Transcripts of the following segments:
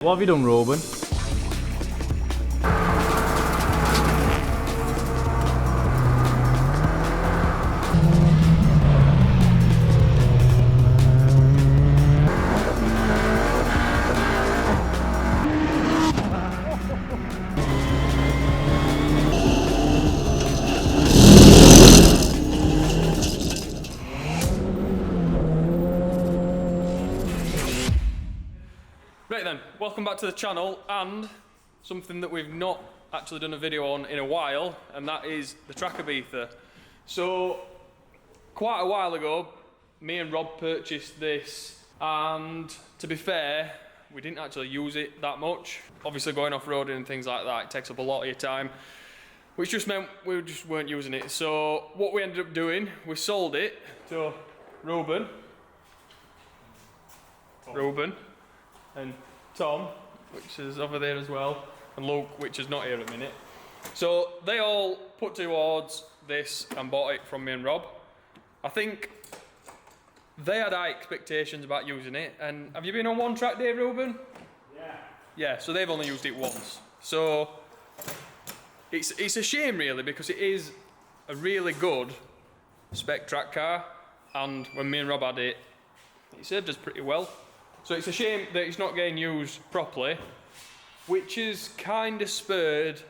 What have you done, Reuben? Right then, welcome back to the channel, and something that we've not actually done a video on in a while, and that is the track Ibiza. So, quite a while ago, me and Rob purchased this, and to be fair, we didn't actually use it that much. Obviously going off-roading and things like that, it takes up a lot of your time, which just meant we just weren't using it. So what we ended up doing, we sold it to Reuben, and Tom, which is over there as well, and Luke, which is not here at the minute. So they all put towards this and bought it from me and Rob. I think they had high expectations about using it. And have you been on one track day, Reuben? Yeah. Yeah, so they've only used it once. So it's a shame really, because it is a really good spec track car, and when me and Rob had it, it served us pretty well. So it's a shame that it's not getting used properly, which has kind of spurred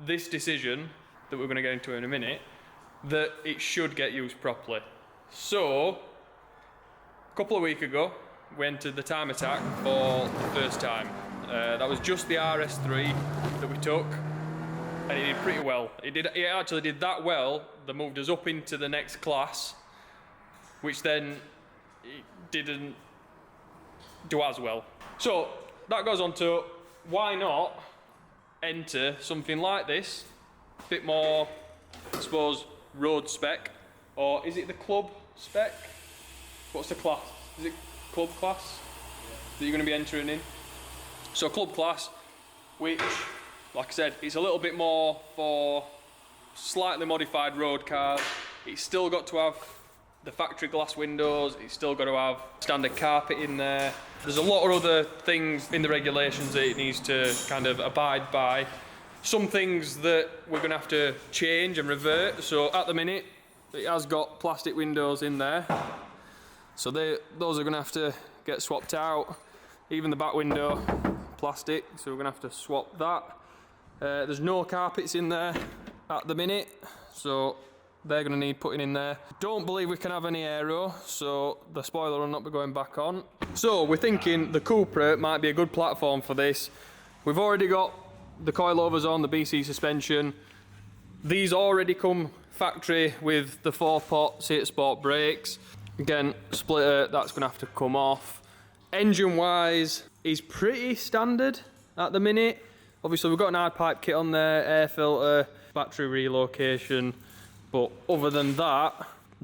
this decision that we're going to get into in a minute, that it should get used properly. So, a couple of weeks ago, we entered the time attack for the first time. That was just the RS3 that we took, and it did pretty well. It actually did that well that moved us up into the next class, which then it didn't do as well. So that goes on to, why not enter something like this, a bit more, I suppose, road spec, or is it the club spec? What's the class? Is it club class that you're going to be entering in? So club class, which, like I said, it's a little bit more for slightly modified road cars. It's still got to have the factory glass windows, it's still got to have standard carpet in there. There's a lot of other things in the regulations that it needs to kind of abide by. Some things that we're going to have to change and revert. So at the minute, it has got plastic windows in there. So those are going to have to get swapped out. Even the back window, plastic, so we're going to have to swap that. There's no carpets in there at the minute, so they're going to need putting in there. Don't believe we can have any aero, so the spoiler will not be going back on. So we're thinking the Cupra might be a good platform for this. We've already got the coilovers on, the BC suspension. These already come factory with the 4-pot Seat Sport brakes. Again, splitter, that's going to have to come off. Engine-wise, is pretty standard at the minute. Obviously, we've got an hard pipe kit on there, air filter, battery relocation. But other than that,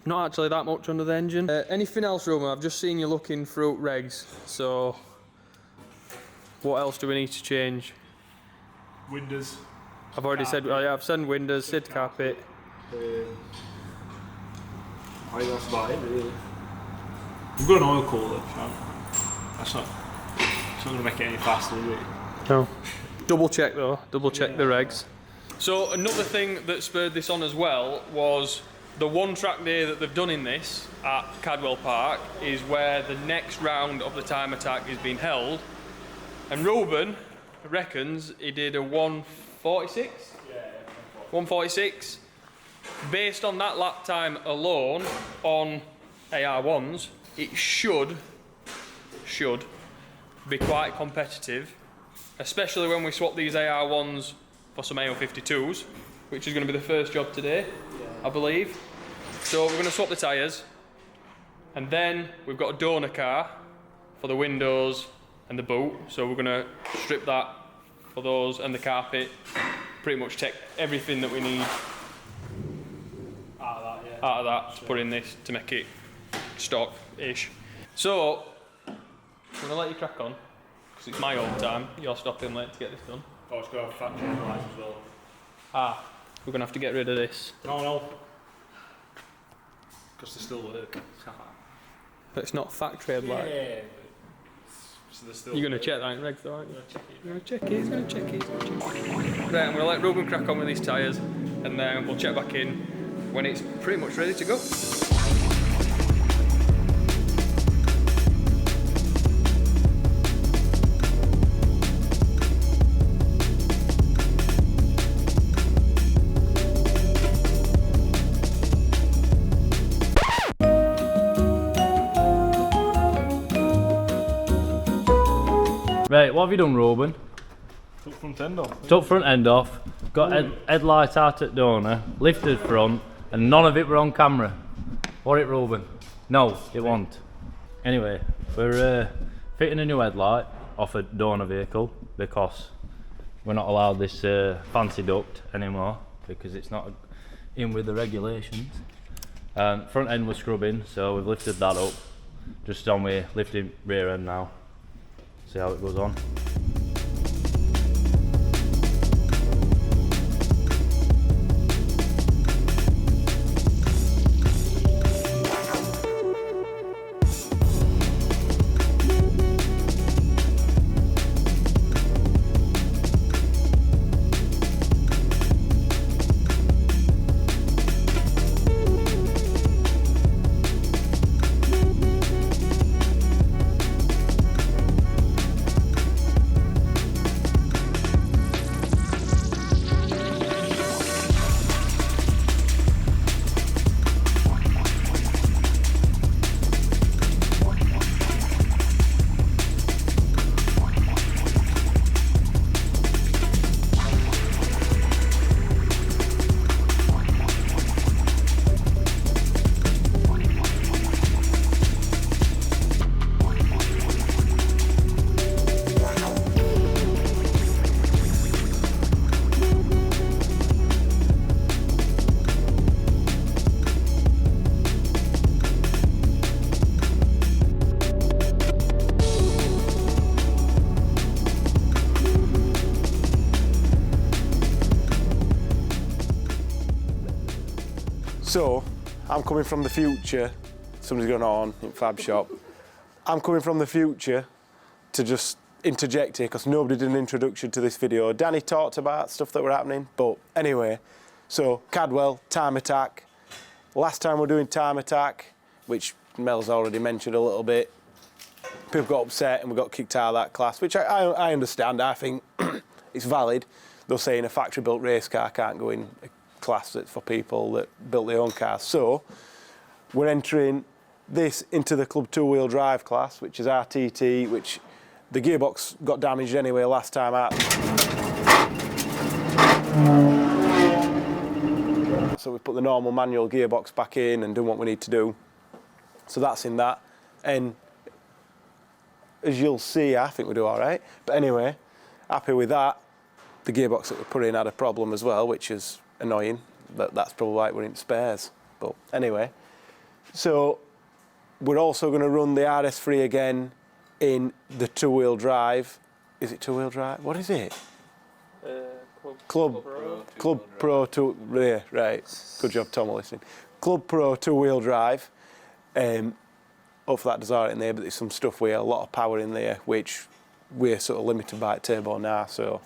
not actually that much under the engine. Anything else, Reuben? I've just seen you looking through regs, so what else do we need to change? Windows. I've already said, oh yeah, I've said windows, said carpet. I think that's about it, really. We've got an oil cooler. That's not going to make it any faster, is it? No. Double check though, double check the regs. So another thing that spurred this on as well was the one track day that they've done in this at Cadwell Park is where the next round of the time attack is being held. And Reuben reckons he did a 146? Yeah, 146. Based on that lap time alone on AR1s, it should be quite competitive, especially when we swap these AR1s for some AO52s, which is going to be the first job today, I believe. So we're going to swap the tyres, and then we've got a donor car for the windows and the boot, so we're going to strip that for those and the carpet, pretty much take everything that we need out of that to put in this to make it stock-ish. So, I'm going to let you crack on, because it's my own time, you're stopping late to get this done. Oh, it's got a factory lights as well. Ah, we're going to have to get rid of this. No. Because they still work. But it's not factory headlight. Yeah, So they're still You're going to check that in regs though, aren't you? You're going to check it, he's going to check it, he's going to check it. Right, I'm going to let Reuben crack on with these tyres and then we'll check back in when it's pretty much ready to go. Right, what have you done, Reuben? took front end off. Took front end off, got headlight out at donor, lifted front, and none of it were on camera. What it, Reuben? No, it wasn't. Anyway, we're fitting a new headlight off a donor vehicle because we're not allowed this fancy duct anymore because it's not in with the regulations. Front end was scrubbing, so we've lifted that up. Just on with lifting rear end now. See how it goes on. So, I'm coming from the future. Somebody's going on in Fab Shop. I'm coming from the future to just interject here because nobody did an introduction to this video. Danny talked about stuff that were happening, but anyway. So, Cadwell, time attack. Last time we're doing time attack, which Mel's already mentioned a little bit. People got upset and we got kicked out of that class, which I understand. I think it's valid. They're saying a factory-built race car can't go in a class that's for people that built their own cars. So we're entering this into the Club two-wheel drive class, which is RTT, which the gearbox got damaged anyway last time out. So we put the normal manual gearbox back in and do what we need to do. So that's in that. And as you'll see, I think we do all right. But anyway, happy with that. The gearbox that we put in had a problem as well, which is annoying. That's probably why we're in spares. But anyway, so we're also going to run the RS3 again in the two-wheel drive. Is it two-wheel drive? What is it? Club Pro 2. Yeah, right. Good job, Tom, listening. Club Pro two-wheel drive. Hopefully that does all right in there, but there's some stuff with a lot of power in there, which we're sort of limited by turbo now, so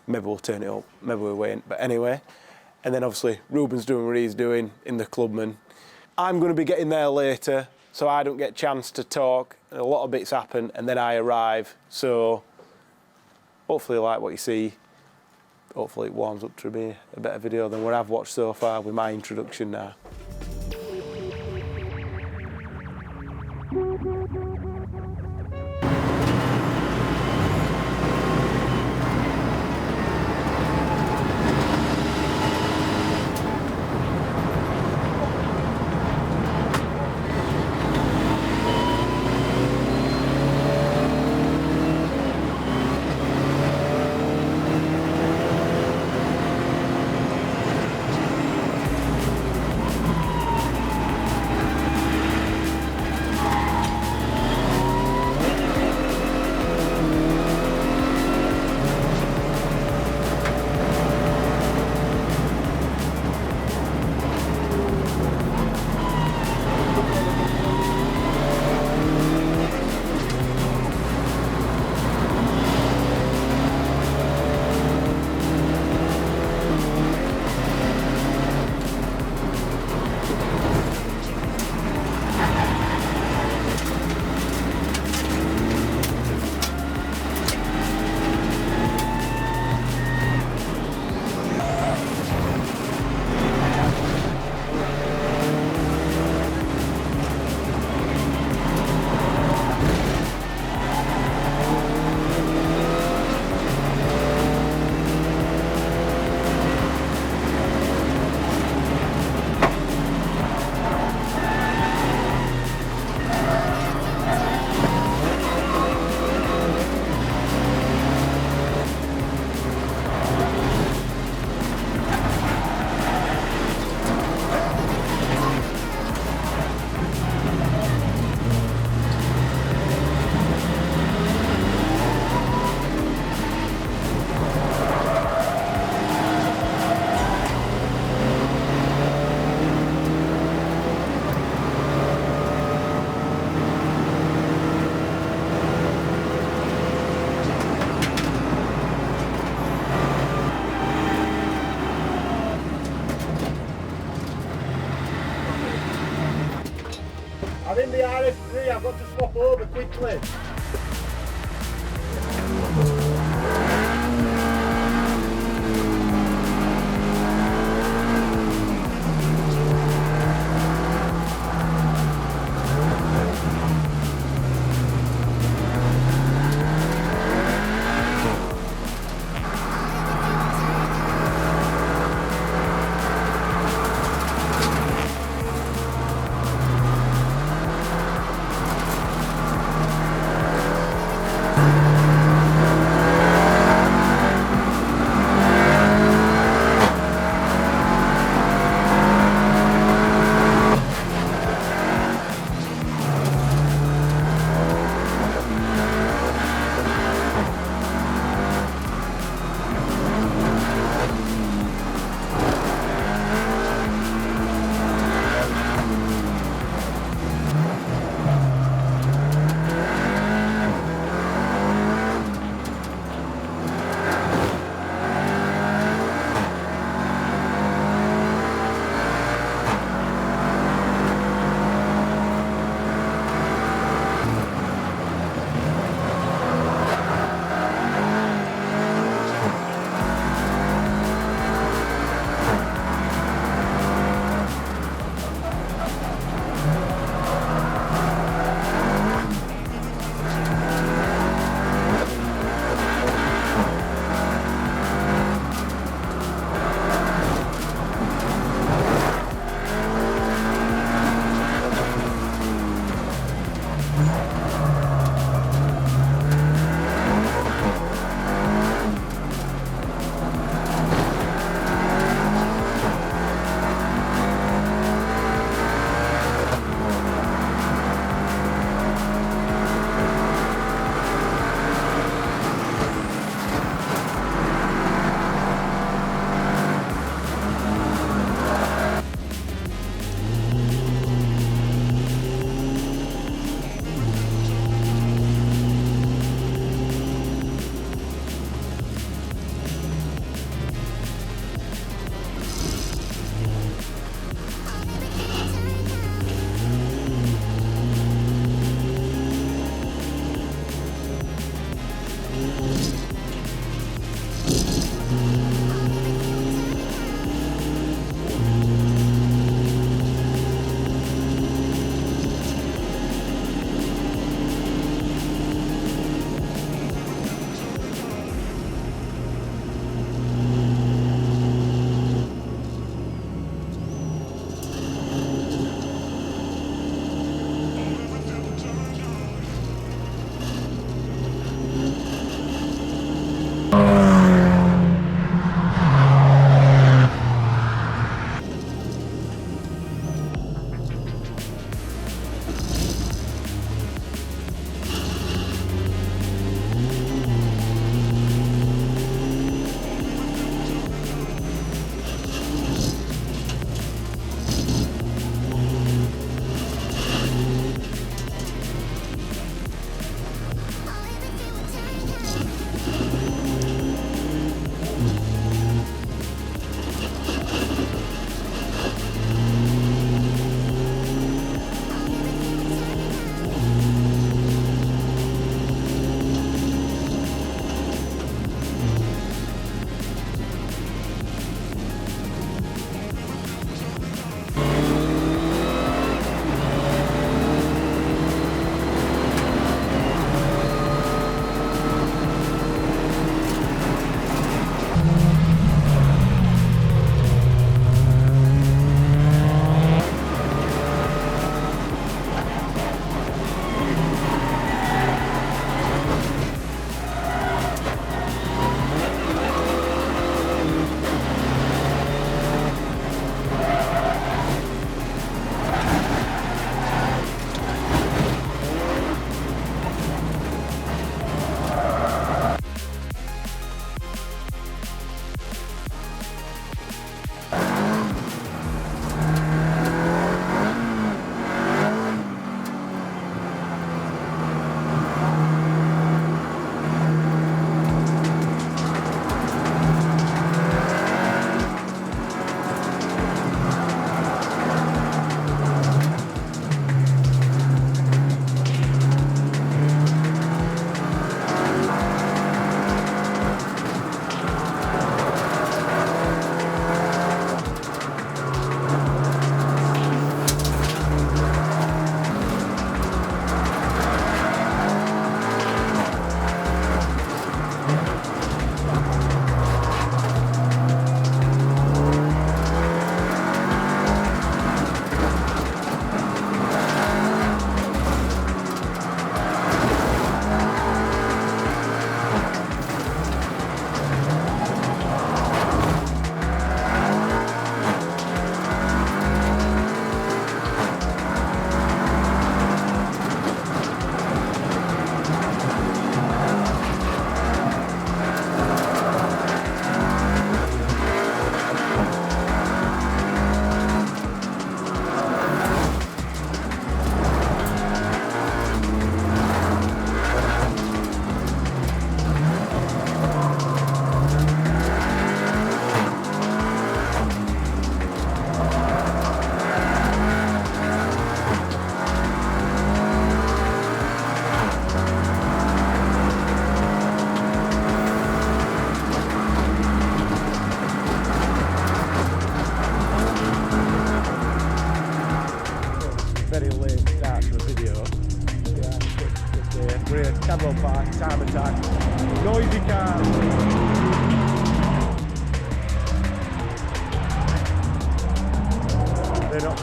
maybe we'll turn it up, maybe we won't. But anyway, and then obviously Reuben's doing what he's doing in the Clubman. I'm going to be getting there later, so I don't get a chance to talk. A lot of bits happen, and then I arrive. So hopefully you like what you see. Hopefully it warms up to be a better video than what I've watched so far with my introduction now. got to swap over quickly.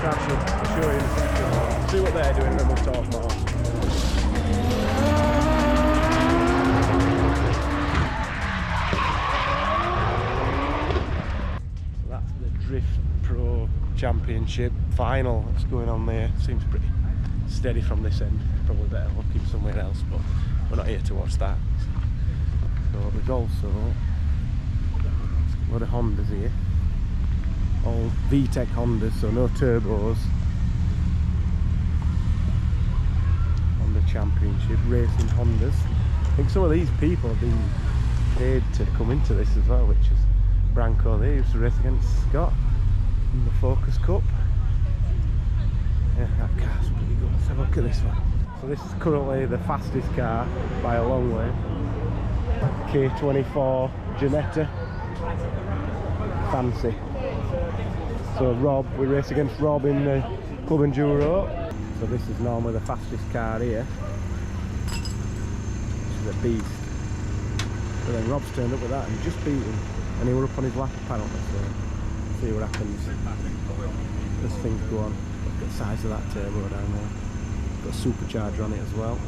crash them. I'll show you in a second. See what they're doing and then we'll talk more. So that's the Drift Pro Championship final that's going on there. Seems pretty steady from this end. Probably better looking somewhere else, but we're not here to watch that. So there's also a lot of Hondas here. All VTEC Hondas, so no turbos. On the championship, racing Hondas. I think some of these people have been paid to come into this as well, which is Branko there, used to race against Scott in the Focus Cup. Yeah, that car's pretty good. Let's have a look at this one. So this is currently the fastest car by a long way. K24 Janetta. Fancy. So Rob, we race against Rob in the Club Enduro. So this is normally the fastest car here. This is a beast. But then Rob's turned up with that and just beat him. And he were up on his lap apparently, so see what happens as things go on. Look at the size of that turbo down there. Got a supercharger on it as well.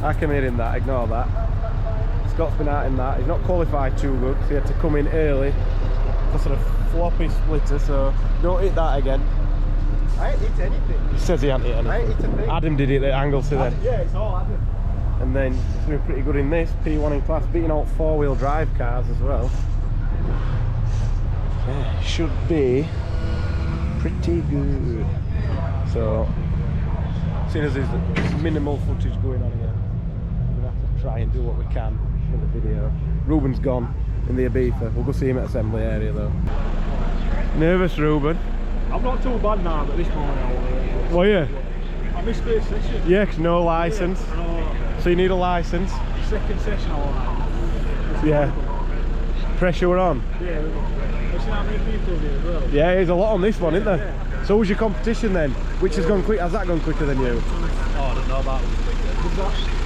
I came in that, ignore that. Scott's been out in that. He's not qualified too good, so he had to come in early for sort of floppy splitter, so don't hit that again. I ain't hit anything. He says he hadn't hit anything. I ain't hit a thing. Adam did it at angle to then. Yeah, it's all Adam. And then he's doing pretty good in this, P1 in class, beating all 4-wheel drive cars as well. Yeah, should be pretty good. So, seeing as there's minimal footage going on here, we're going to have to try and do what we can for the video. Reuben's gone in the Ibiza. We'll go see him at assembly area though. Nervous, Reuben? I'm not too bad now, but this morning Well, yeah. I missed first session. Yeah, 'cause no licence. So you need a licence. Second session all Yeah. Pressure we're on. Yeah, we've seen how many people here as well. Yeah, there's a lot on this one, isn't there? Yeah. So was your competition then? Which has gone quick? Has that gone quicker than you? Oh, I don't know about it.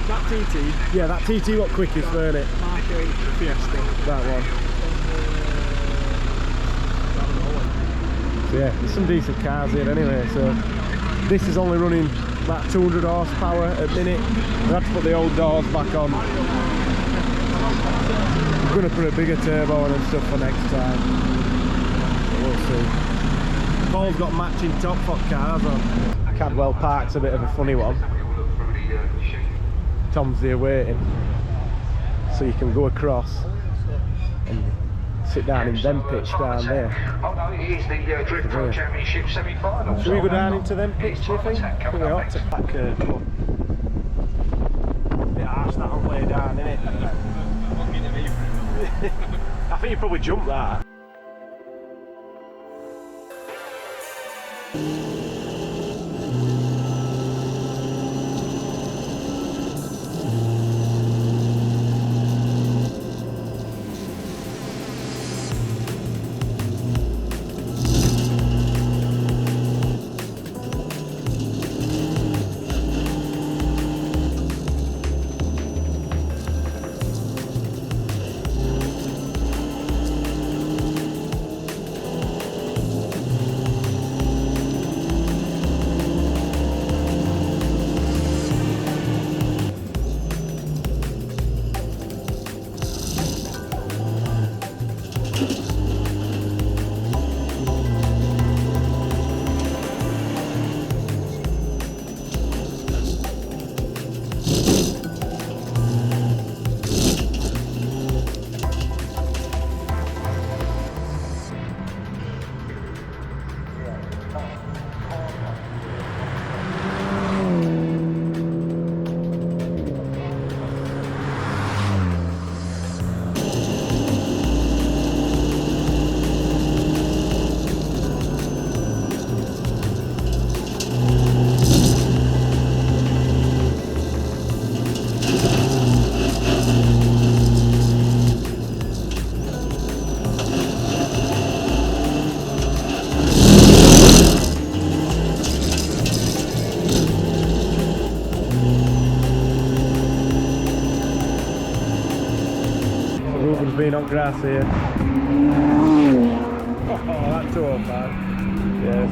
That TT, Yeah, that TT got quickest, weren't it? Mark 8 Fiesta. That one. So yeah, there's some decent cars here anyway. So this is only running about 200 horsepower a minute. We had to put the old doors back on. We're going to put a bigger turbo on and stuff for next time. But we'll see. Paul's got matching top foot cars on. Cadwell Park's a bit of a funny one. Tom's here waiting, so you can go across and sit down in them pitch down there. Oh no, it is the Drift Pro Championship semi-final. Should we go down into them pitch, do you think? I think we ought to pack a bit harsh that on way down, innit? I think you probably jumped that. Reuben's been on grass here. Oh, that's too old, man. Yes.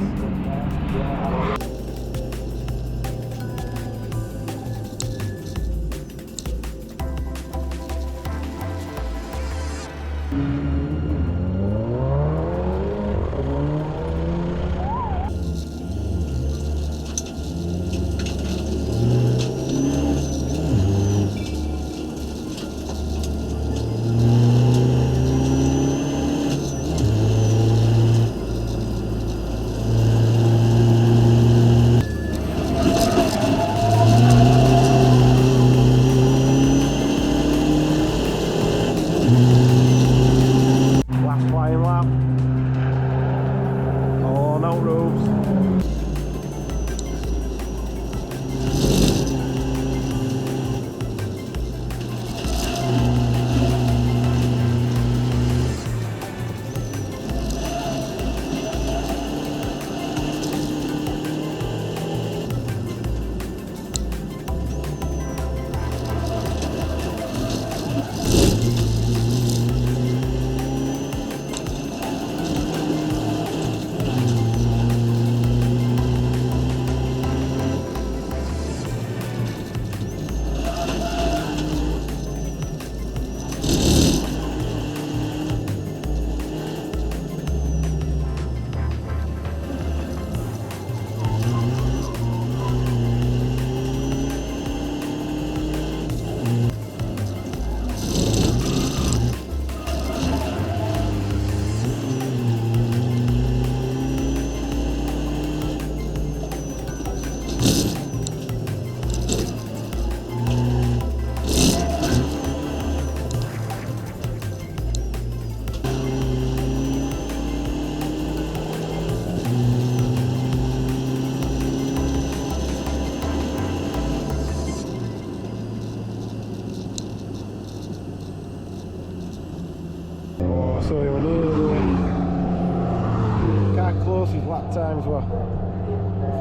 his lap times were. If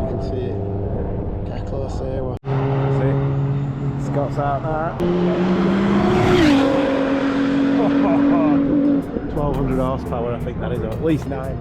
you can see it. Get close here. See? Scott's out now. 1200 horsepower, I think that is, or at least 9.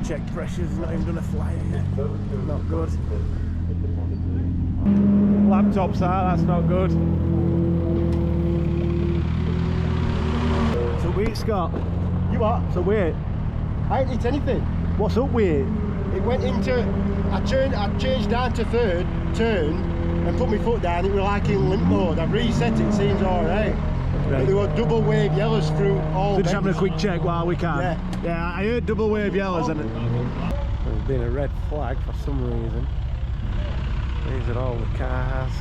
Check pressure's not even done a flyer yet. Not good. Laptops are, that's not good. So wait, Scott. You what? So wait. I ain't hit anything. What's up with it? It went into, I changed down to third, turned, and put my foot down. It was like in limp mode. I've reset it, seems alright. Right. But there were double wave yellows through all. So just having a quick check while we can. Yeah. Yeah, I heard double wave yellows and there's been a red flag for some reason. These are all the cars.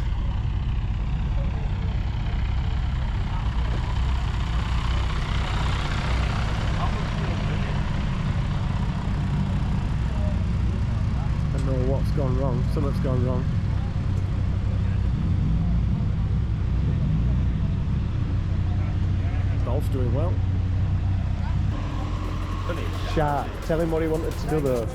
I don't know what's gone wrong. Something's gone wrong. Golf's doing well. Sharp. Tell him what he wanted to do though.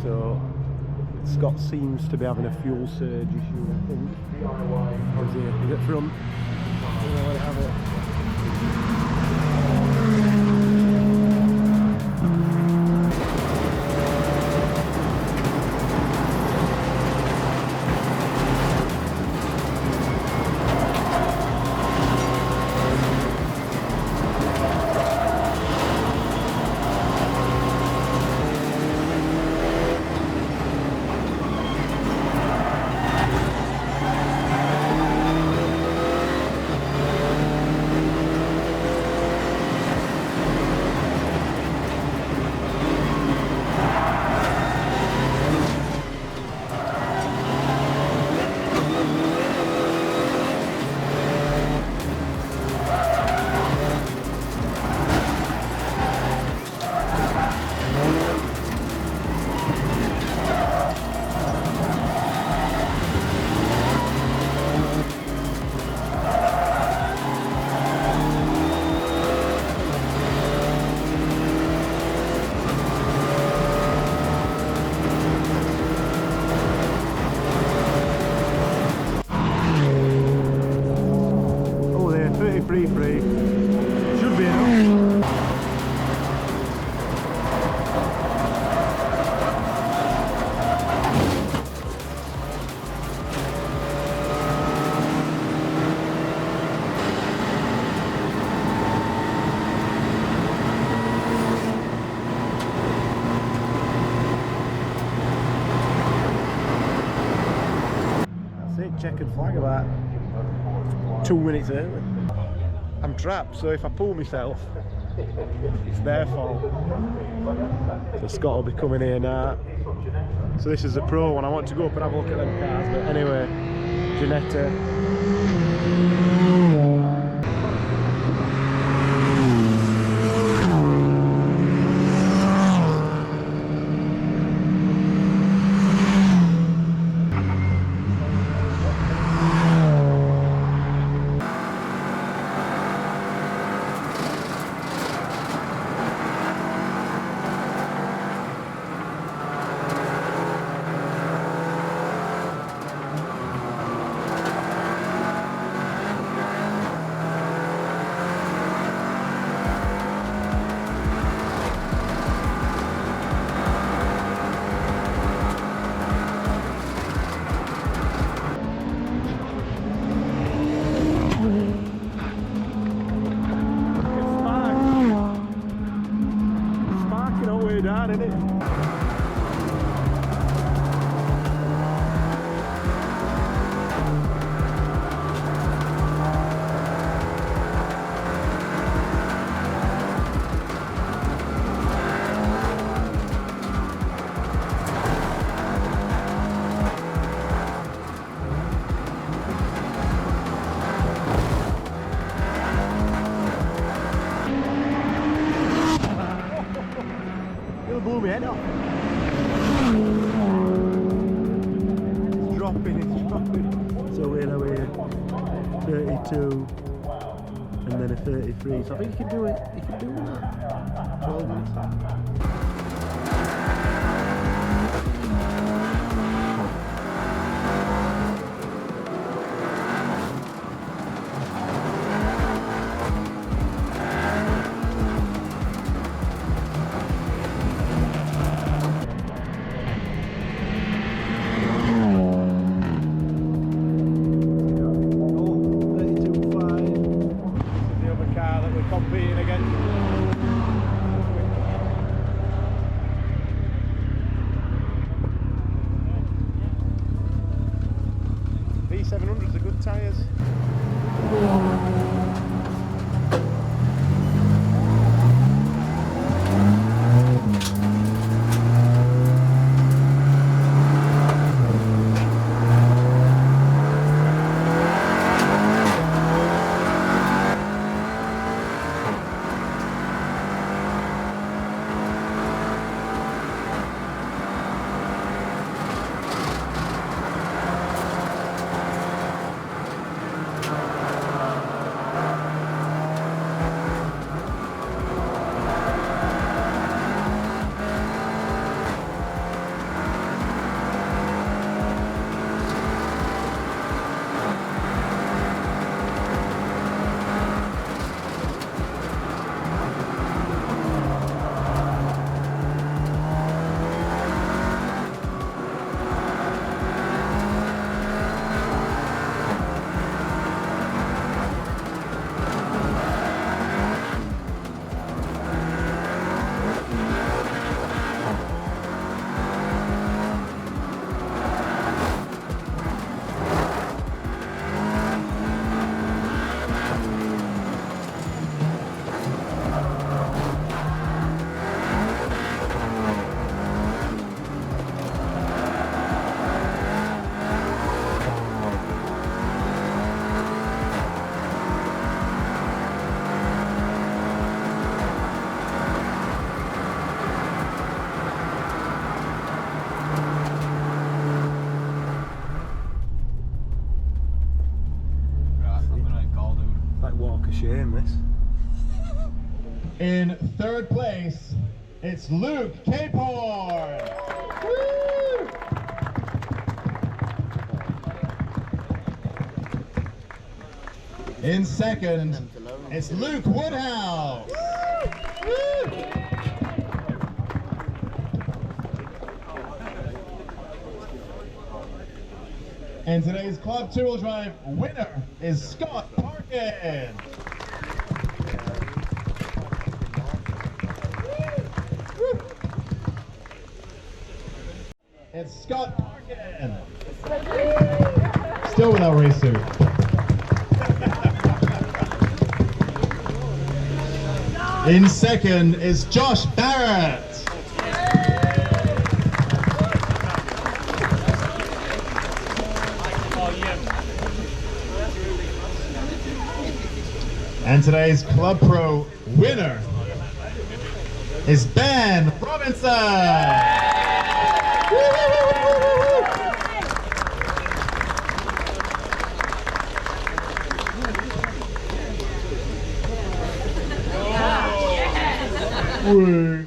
So Scott seems to be having a fuel surge issue, I think. Is it front? I don't know where to have it. Free. Should be enough. That's it, checkered flag about 2 minutes early. I'm trapped, so if I pull myself, it's their fault. So Scott will be coming here now. So this is the Pro one. I want to go up and have a look at them cars, but anyway, Janetta. bit hard, isn't it? Blew my head off. It's dropping. So we're now here, 32 and then a 33. So I think you can do it. You can do that. 12 minutes. Competing against. V700s are good tyres. Shame this. In third place, it's Luke Capehorn. Woo! In second, it's Luke Woodhouse. Woo! And today's Club 2-Wheel Drive winner is Scott Parkin. It's Scott Parkin. Still without race suit. In second is Josh Barrett. And today's Club Pro winner is Ben Robinson. Woo.